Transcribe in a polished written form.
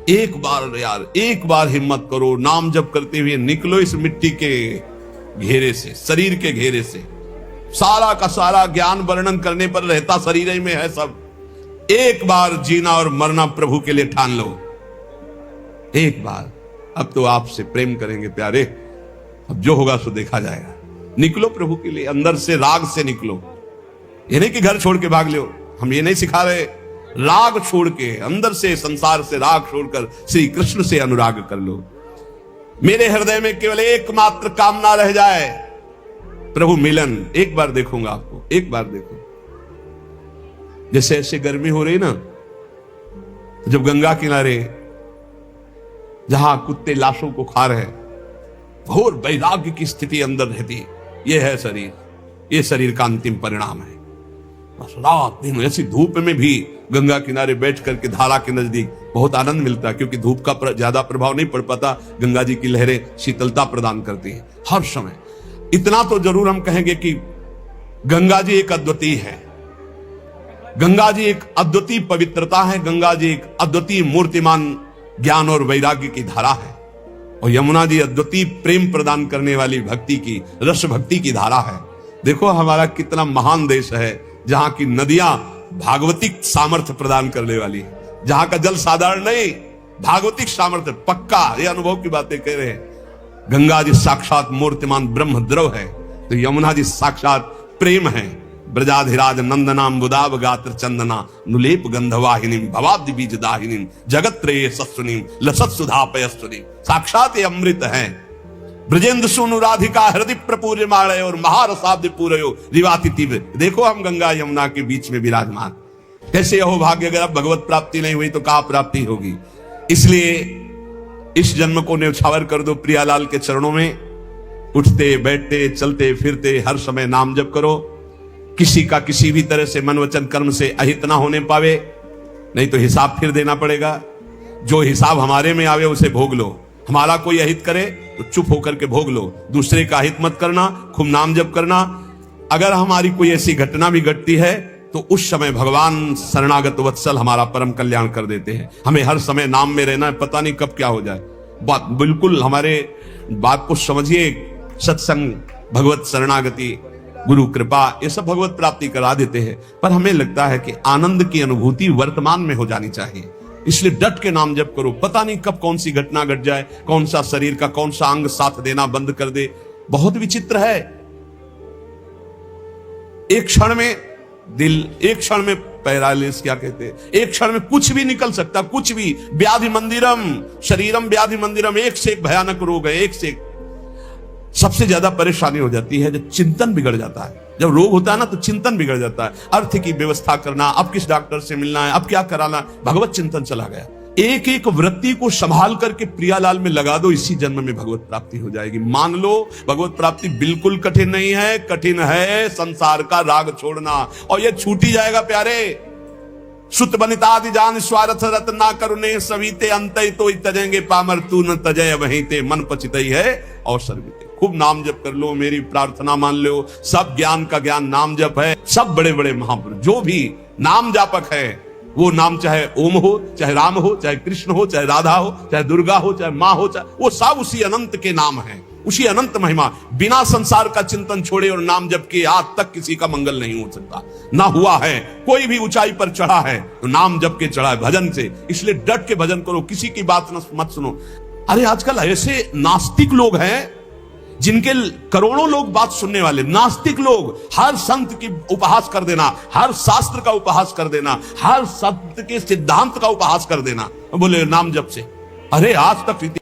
एक बार यार, एक बार हिम्मत करो, नाम जप करते हुए निकलो इस मिट्टी के घेरे से, शरीर के घेरे से। सारा का सारा ज्ञान वर्णन करने पर रहता शरीर ही में है सब। एक बार जीना और मरना प्रभु के लिए ठान लो, एक बार। अब तो आपसे प्रेम करेंगे प्यारे, अब जो होगा सो देखा जाएगा। निकलो प्रभु के लिए, अंदर से राग से निकलो। ये नहीं कि घर छोड़ के भाग लो, हम ये नहीं सिखा रहे। राग छोड़ के, अंदर से, संसार से राग छोड़कर श्री कृष्ण से अनुराग कर लो। मेरे हृदय में केवल एकमात्र कामना रह जाए, प्रभु मिलन। एक बार देखूंगा आपको, एक बार देखो। जैसे ऐसे गर्मी हो रही ना, जब गंगा किनारे जहां कुत्ते लाशों को खा रहे, घोर वैराग्य की स्थिति अंदर रहती, यह है शरीर, यह शरीर का अंतिम परिणाम है। बस रात दिन ऐसी धूप में भी गंगा किनारे बैठ करके धारा के नजदीक बहुत आनंद मिलता है, क्योंकि धूप का ज्यादा प्रभाव नहीं पड़ पाता। गंगा जी की लहरें शीतलता प्रदान करती हैं हर समय। इतना तो जरूर हम कहेंगे कि गंगा जी एक अद्वितीय है, गंगा जी एक अद्वितीय पवित्रता है, गंगा जी एक अद्वितीय मूर्तिमान ज्ञान और वैराग्य की धारा है, और यमुना जी अद्वितीय प्रेम प्रदान करने वाली भक्ति की, रस भक्ति की धारा है। देखो हमारा कितना महान देश है, जहां की नदियां भागवतिक सामर्थ्य प्रदान करने वाली है, जहां का जल साधारण नहीं, भागवतिक सामर्थ्य पक्का। ये अनुभव की बातें कह रहे हैं। गंगा जी साक्षात मूर्तिमान ब्रह्म द्रव है, तो यमुना जी साक्षात प्रेम है। ब्रजाधिराज नंदनाम बुदाव गात्र चंदना नुलेप गंधवाहिनीम भवाब्धि बीज दाहिनीम जगत त्रये सस्वनीम लसत सुधा पयस्वनीम। साक्षात ये अमृत है। ब्रजेंद्र सुनु राधिका हृदय प्रपूर्य मालय और महारसाब्द पूरयो रिवाति तीव्र। देखो हम गंगा यमुना के बीच में विराजमान। कैसे हो भाग्य, अगर अब भगवत प्राप्ति नहीं हुई तो कहां प्राप्ति होगी। इसलिए इस जन्म को न्यौछावर कर दो प्रियालाल के चरणों में। उठते बैठते चलते फिरते हर समय नाम जप करो। किसी का किसी भी तरह से मन वचन कर्म से अहित ना होने पावे, नहीं तो हिसाब फिर देना पड़ेगा। जो हिसाब हमारे में आवे उसे भोग लो। हमारा कोई अहित करे तो चुप होकर के भोग लो, दूसरे का अहित मत करना, खूब नाम जप करना। अगर हमारी कोई ऐसी घटना भी घटती है तो उस समय भगवान शरणागत वत्सल हमारा परम कल्याण कर देते हैं। हमें हर समय नाम में रहना है, पता नहीं कब क्या हो जाए। बात बिल्कुल हमारे बात को समझिए। सत्संग, भगवत शरणागति, गुरु कृपा, ये सब भगवत प्राप्ति करा देते हैं, पर हमें लगता है कि आनंद की अनुभूति वर्तमान में हो जानी चाहिए। इसलिए डट के नाम जप करो। पता नहीं कब कौन सी घटना घट जाए, कौन सा शरीर का कौन सा अंग साथ देना बंद कर दे। बहुत विचित्र है। एक क्षण में दिल, एक क्षण में पैरालिस, क्या कहते हैं, एक क्षण में कुछ भी निकल सकता, कुछ भी। व्याधि मंदिरम शरीरम व्याधि मंदिरम, एक से एक भयानक रोग है, एक से एक। सबसे ज्यादा परेशानी हो जाती है जब चिंतन बिगड़ जाता है। जब रोग होता है ना तो चिंतन बिगड़ जाता है। अर्थ की व्यवस्था करना, अब किस डॉक्टर से मिलना है, अब क्या कराना, भगवत चिंतन चला गया। एक एक वृत्ति को संभाल करके प्रियालाल में लगा दो, इसी जन्म में भगवत प्राप्ति हो जाएगी। मान लो भगवत प्राप्ति बिल्कुल कठिन नहीं है, कठिन है संसार का राग छोड़ना, और यह छूट ही जाएगा प्यारे। सुत बनितादि जान स्वार्थ रत ना करुणे सवीते अंतय तो तजेंगे पामर तू न तजय वहीं ते मन पचितई है अवसर बीते। खूब नाम जप कर लो, मेरी प्रार्थना मान लो। सब ज्ञान का ज्ञान नाम जप है। सब बड़े बड़े महापुरुष जो भी नाम जापक है, वो नाम चाहे ओम हो, चाहे राम हो, चाहे कृष्ण हो, चाहे राधा हो, चाहे दुर्गा हो, चाहे माँ हो, चाहे वो सब उसी अनंत के नाम है, उसी अनंत महिमा। बिना संसार का चिंतन छोड़े और नाम जप के आज तक किसी का मंगल नहीं हो सकता, ना हुआ है। कोई भी ऊंचाई पर चढ़ा है तो नाम जप के चढ़ा है, भजन से। इसलिए डट के भजन करो, किसी की बात मत सुनो। अरे आजकल ऐसे नास्तिक लोग हैं जिनके करोड़ों लोग बात सुनने वाले, नास्तिक लोग। हर संत की उपहास कर देना, हर शास्त्र का उपहास कर देना, हर संत के सिद्धांत का उपहास कर देना, बोले नाम जप से। अरे आज तक